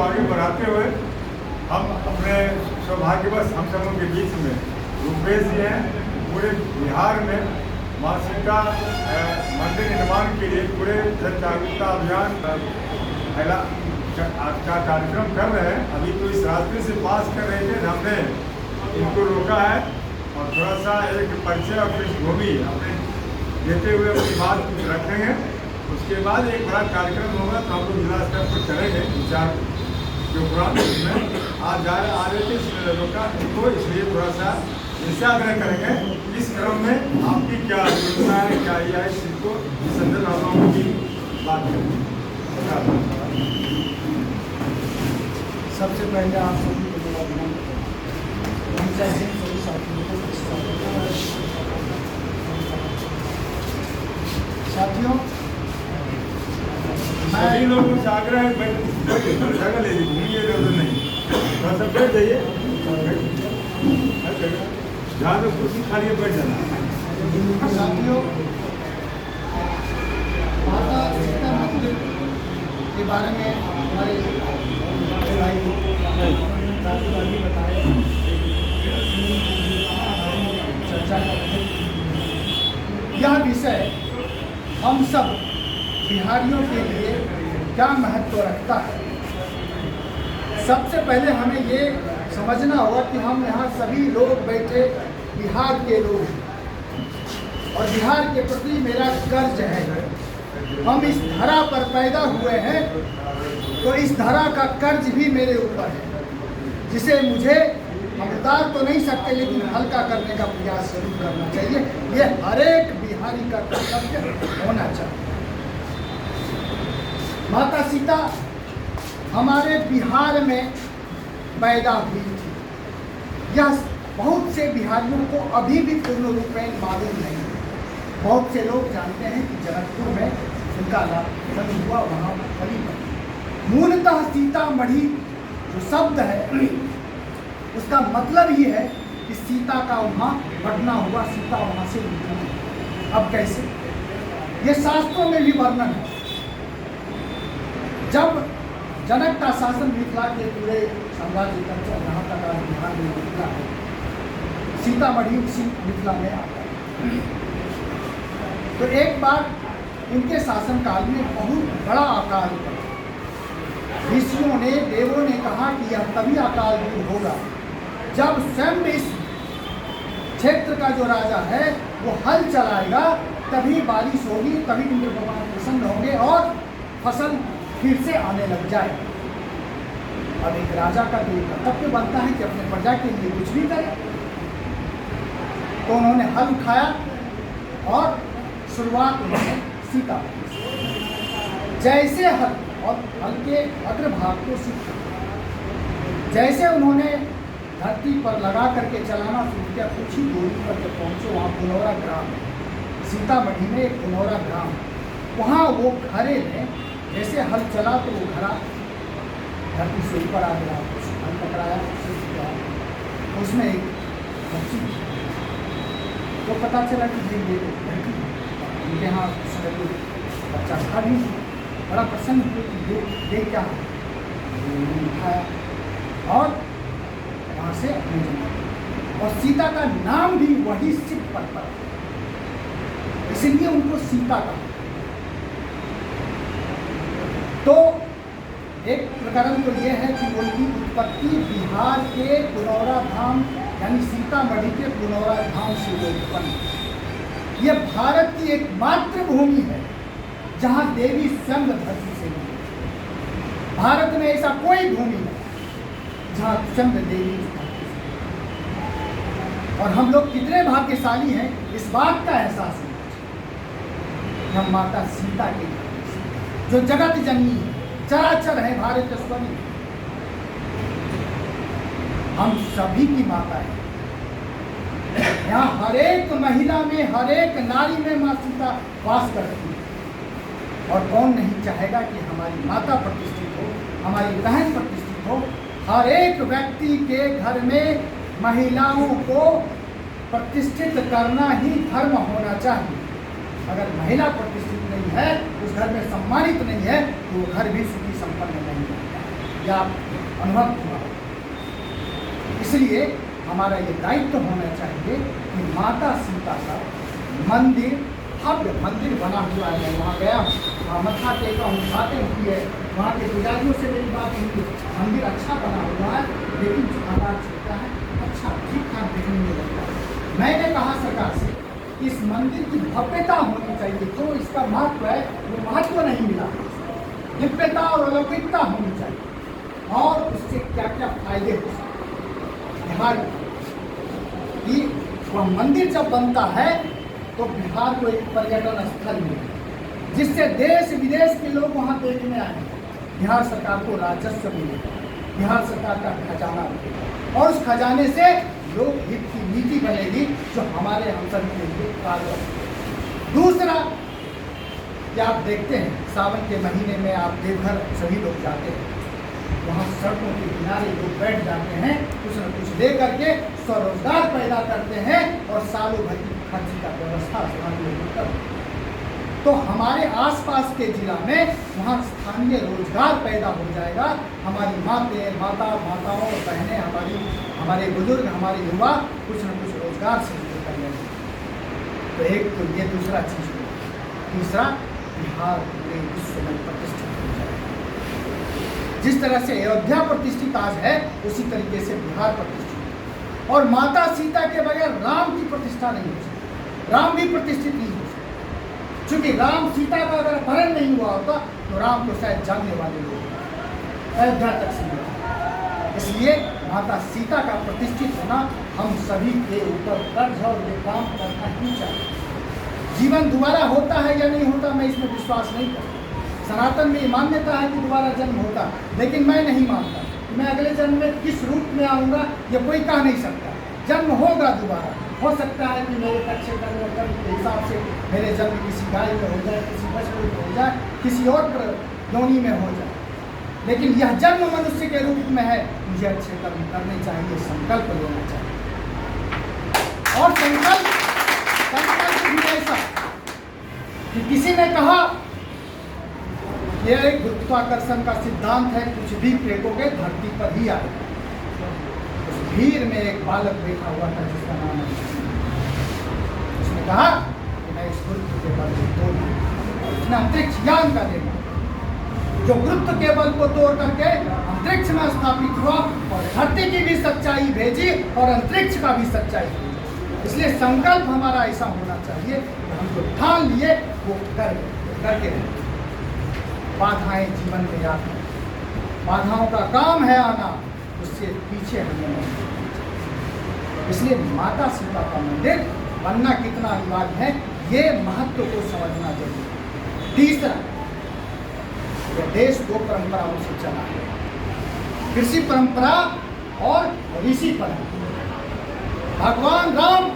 को आगे बढ़ाते हुए हम अपने सौभाग्यवश हम सबों के बीच में रुपेश जी हैं। पूरे बिहार में माँ सीता मंदिर निर्माण के लिए पूरे जन जागरूकता अभियान का कार्यक्रम कर रहे हैं। अभी तो इस रास्ते से पास कर रहे थे, हमने इनको रोका है और थोड़ा सा एक परिचय और पृष्ठभूमि अपने देते हुए अपनी बात रखेंगे। उसके बाद एक बड़ा कार्यक्रम होगा तो हम लोग जिला स्तर पर चलेंगे। विचार जो प्रोग्राम में आज आ रहे थे इसमें रोका इनको, इसलिए थोड़ा सा इससे आग्रह करेंगे इस क्रम में आपकी क्या योजना है, क्या ये है, इस चीज़ को इस संदर्भ हम लोगों की बात करेंगे। सबसे पहले आप सभी को बड़ा अभिनंदन सभी साथियों को साथियों सभी लोगों से आग्रह है जगह ले ली, घूमिए इधर उधर नहीं, थोड़ा सा बैठ जाइए, जहाँ पे कुर्सी खाली है बैठ जाना। साथियों, माता सीता मंदिर के बारे में हमारे बताए चर्चा करते। यह विषय हम सब बिहारियों के लिए क्या महत्व रखता है। सबसे पहले हमें ये समझना होगा कि हम यहाँ सभी लोग बैठे बिहार के लोग हैं और बिहार के प्रति मेरा कर्ज है। हम इस धरा पर पैदा हुए हैं तो इस धरा का कर्ज भी मेरे ऊपर है, जिसे मुझे हम उतार तो नहीं सकते लेकिन हल्का करने का प्रयास जरूर करना चाहिए। ये हर एक बिहारी का कर्तव्य होना चाहिए। माता सीता हमारे बिहार में पैदा हुई थी। यह बहुत से बिहारियों को अभी भी पूर्ण रूप में मालूम नहीं है। बहुत से लोग जानते हैं कि जनकपुर में उनका जन्म हुआ, वहाँ बड़ी मूलतः सीतामढ़ी जो शब्द है उसका मतलब ही है कि सीता का वहाँ बढ़ना हुआ, सीता वहाँ से निकली। अब कैसे, ये शास्त्रों में भी वर्णन है। जब जनक का शासन मिथिला के पूरे साम्राज्य तक जहाँ तक आज बिहार में निकला है, सीतामढ़ी उसी मिथिला में आता है। तो एक बार उनके शासनकाल में बहुत बड़ा अकाल पड़ा। ऋषियों ने, देवों ने कहा कि यह तभी अकाल दूर होगा जब स्वयं इस क्षेत्र का जो राजा है वो हल चलाएगा, तभी बारिश होगी, तभी इंद्र भगवान प्रसन्न होंगे और फसल फिर से आने लग जाए। अब एक राजा का तो कर्तव्य बनता है कि अपने प्रजा के लिए कुछ भी करे। तो उन्होंने हल उठाया और शुरुआत उन्होंने सीता जैसे हल और हल के अग्रभाग को सीखा, जैसे उन्होंने धरती पर लगा करके चलाना शुरू किया, कुछ ही दूरी पर जब पहुँचे वहाँ पुनौरा ग्राम है, सीतामढ़ी में एक पुनौरा ग्राम है। वहाँ वो घरे में जैसे हल चला तो वो घड़ा धरती से ऊपर आ गया, हल पकड़ाया, उसमें एक बच्ची तो पता चला कि ये लड़की उनके यहाँ बच्चा था भी। बड़ा प्रसन्न हुए कि देख क्या उठाया और वहाँ से अपने जन्म, और सीता का नाम भी वही सिद्ध पर पड़ा, इसलिए उनको सीता का। तो एक प्रकरण तो ये है कि उनकी उत्पत्ति बिहार के पुनौरा धाम यानी सीतामढ़ी के पुनौरा धाम से वो उत्पन्न। यह भारत की एकमात्र भूमि है जहाँ देवी स्वयं धरती से निकली। भारत में ऐसा कोई भूमि नहीं जहाँ स्वयं देवी। और हम लोग कितने भाग्यशाली हैं इस बात का एहसास है। हम माता सीता के जो जगत जननी है, चराचर है, भारत स्वनी, हम सभी की माता है। यहाँ हर एक महिला में, हर एक नारी में माँ सीता वास करती है। और कौन नहीं चाहेगा कि हमारी माता प्रतिष्ठित हो, हमारी बहन प्रतिष्ठित हो। हर एक व्यक्ति के घर में महिलाओं को प्रतिष्ठित करना ही धर्म होना चाहिए। अगर महिला प्रतिष्ठित नहीं है, उस घर में सम्मानित नहीं है, तो वो घर भी सुखी संपन्न नहीं है। या अनुभव हुआ। इसलिए हमारा ये दायित्व होना चाहिए कि माता सीता का मंदिर, भव्य मंदिर बना हुआ है। मैं वहाँ गया हूँ, वहाँ मत्था टेका हूँ, बातें हुई है, वहाँ के पुजारियों से मेरी बात हुई। मंदिर अच्छा बना हुआ है, लेकिन जो आकार छोटा है, अच्छा ठीक ठाक देखने में लगता है। मैंने कहा सरकार से इस मंदिर की भव्यता होनी चाहिए, जो इसका महत्व है वो महत्व नहीं मिला, दिव्यता और अलौकिकता होनी चाहिए। और उससे क्या क्या फायदे हो सकते बिहार की, वह मंदिर जब बनता है तो बिहार को एक पर्यटन स्थल मिलेगा, जिससे देश विदेश के लोग वहाँ देखने आए। बिहार सरकार को राजस्व मिलेगा, बिहार सरकार का खजाना मिलेगा, और उस खजाने से लोक हित की नीति बनेगी जो हमारे हम सभी के लिए कारगर। दूसरा, क्या आप देखते हैं सावन के महीने में आप देवघर सभी लोग जाते हैं, वहाँ सड़कों के किनारे लोग बैठ जाते हैं, कुछ न कुछ ले करके स्वरोजगार पैदा करते हैं और सालों भर की खर्च का व्यवस्था स्थानीय लोग करते हैं। तो हमारे आसपास के जिला में वहाँ स्थानीय रोजगार पैदा हो जाएगा। हमारी माताओं और बहनें, हमारे बुजुर्ग, हमारे युवा कुछ न कुछ रोजगार से जुड़े कर लेंगे। तो एक तो ये दूसरा चीज़ हो। तीसरा, बिहार पूरे विश्व में प्रतिष्ठित हो जाएगा। जिस तरह से अयोध्या प्रतिष्ठित आज है, उसी तरीके से बिहार प्रतिष्ठित। और माता सीता के बगैर राम की प्रतिष्ठा नहीं हो सकती, राम भी प्रतिष्ठित नहीं हो सकता। क्योंकि राम सीता का अगर अपहरण नहीं हुआ होता तो राम को शायद जानने वाले लोग अयोध्या तक सीमित। इसलिए माता सीता का प्रतिष्ठित होना हम सभी के ऊपर कर्ज और ये काम करना ही चाहिए। जीवन दोबारा होता है या नहीं होता, मैं इसमें विश्वास नहीं करता। सनातन में मान्यता है कि दोबारा जन्म होता, लेकिन मैं नहीं मानता। मैं अगले जन्म में किस रूप में आऊँगा ये कोई कह नहीं सकता। जन्म होगा दोबारा, हो सकता है कि मेरे अच्छे कर्म के हिसाब से मेरे जन्म किसी गाय में हो जाए, किसी बछड़े में हो जाए, किसी और योनि में हो जाए, लेकिन यह जन्म मनुष्य के रूप में है। मुझे अच्छे कर्म करने चाहिए, संकल्प लेना चाहिए। और संकल्प भी ऐसा कि किसी ने कहा यह एक गुरुत्वाकर्षण का सिद्धांत है, कुछ भी फेंकोगे धरती पर ही आएगा। उस भीड़ में एक बालक बैठा हुआ था जिसका नाम है, उसने कहा कि मैं इस गुरुत्व के बल को तोड़, उसने अंतरिक्ष यान का निर्माण, जो गुरुत्व के बल को तोड़ करके अंतरिक्ष में स्थापित हुआ और धरती की भी सच्चाई भेजी और अंतरिक्ष का भी सच्चाई भेजी। इसलिए संकल्प हमारा ऐसा होना चाहिए कि हम जो ठान लिए वो करके रहें। बाधाएं जीवन में आती, बाधाओं का काम है आना, उससे पीछे हमें नहीं। इसलिए माता सीता का मंदिर बनना कितना अनिवार्य है, ये महत्व को समझना जरूरी है। तीसरा, यह देश दो परंपराओं से चला है, कृषि परंपरा और ऋषि परंपरा। भगवान राम